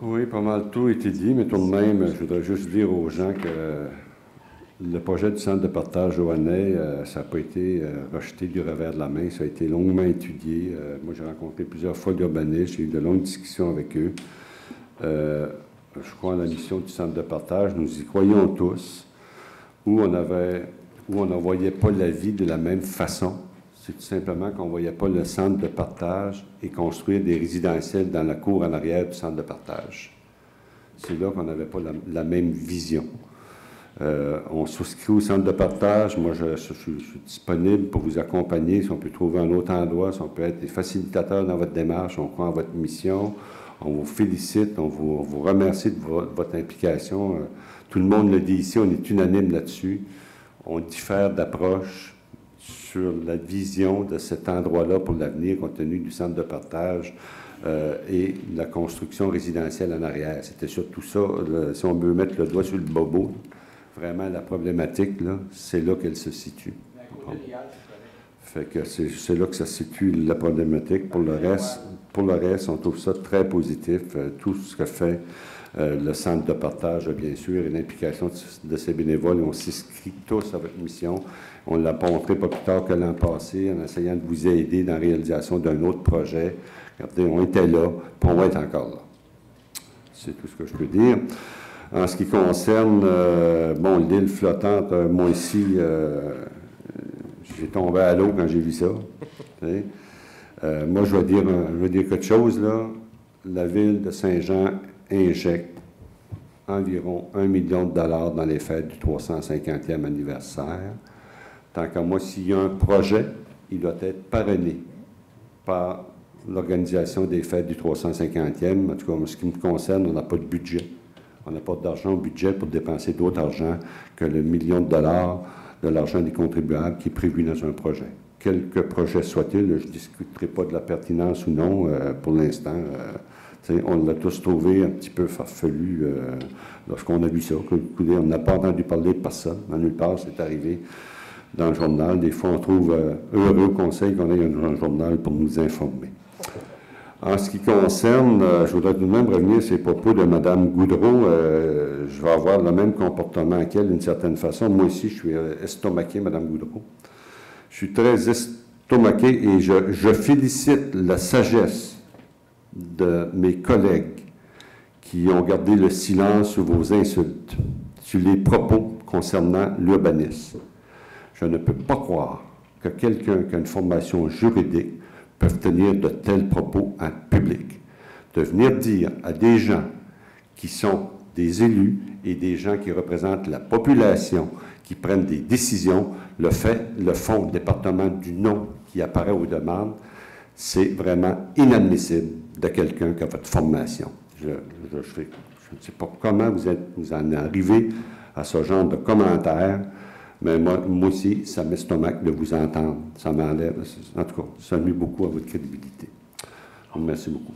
Oui, pas mal tout a été dit, mais tout de même, je voudrais juste dire aux gens que le projet du centre de partage Joannay, ça n'a pas été rejeté du revers de la main, ça a été longuement étudié. Moi, j'ai rencontré plusieurs fois l'urbaniste, j'ai eu de longues discussions avec eux. Je crois en la mission du centre de partage, nous y croyons tous, où on ne voyait pas la vie de la même façon. C'est tout simplement qu'on ne voyait pas le centre de partage et construire des résidentiels dans la cour en arrière du centre de partage. C'est là qu'on n'avait pas la même vision. On souscrit au centre de partage. Moi, je suis disponible pour vous accompagner. Si on peut trouver un autre endroit, si on peut être des facilitateurs dans votre démarche, on croit en votre mission. On vous félicite, on vous remercie de votre implication. Tout le monde le dit ici, on est unanime là-dessus. On diffère d'approche sur la vision de cet endroit-là pour l'avenir, compte tenu du centre de partage et la construction résidentielle en arrière. C'était surtout ça, si on veut mettre le doigt sur le bobo, vraiment la problématique, c'est là qu'elle se situe. Fait que c'est là que ça se situe la problématique. Pour le reste, on trouve ça très positif. Tout ce que fait le centre de partage, bien sûr, et l'implication de ces bénévoles, on s'inscrit tous à votre mission. On l'a montré pas plus tard que l'an passé, en essayant de vous aider dans la réalisation d'un autre projet. Regardez, on était là, puis on va être encore là. C'est tout ce que je peux dire. En ce qui concerne, l'île flottante, moi ici, j'ai tombé à l'eau quand j'ai vu ça. Moi, je veux dire quelque chose, là. La ville de Saint-Jean injecte environ 1 million de dollars dans les fêtes du 350e anniversaire. Tant qu'à moi, s'il y a un projet, il doit être parrainé par l'organisation des fêtes du 350e. En tout cas, en ce qui me concerne, on n'a pas de budget. On n'a pas d'argent au budget pour dépenser d'autre argent que le million de dollars de l'argent des contribuables qui est prévu dans un projet. Quelque projet soit-il, je ne discuterai pas de la pertinence ou non pour l'instant. On l'a tous trouvé un petit peu farfelu lorsqu'on a vu ça. On n'a pas entendu parler de personne. Dans nulle part, c'est arrivé dans le journal. Des fois, on trouve heureux conseil qu'on ait un journal pour nous informer. En ce qui concerne, je voudrais tout de même revenir sur les propos de Mme Goudreau. Je vais avoir le même comportement qu'elle, d'une certaine façon. Moi aussi, je suis estomaqué, Mme Goudreau. Je suis très estomaqué et je félicite la sagesse de mes collègues qui ont gardé le silence sur vos insultes, sur les propos concernant l'urbanisme. Je ne peux pas croire que quelqu'un qui a une formation juridique peut tenir de tels propos en public. De venir dire à des gens qui sont des élus et des gens qui représentent la population, qui prennent des décisions, le fond, le département du nom qui apparaît aux demandes, c'est vraiment inadmissible de quelqu'un qui a votre formation. Je ne sais pas comment vous en arrivez à ce genre de commentaires, mais moi aussi, ça m'estomaque de vous entendre. Ça m'enlève, en tout cas, ça nuit beaucoup à votre crédibilité. Merci beaucoup.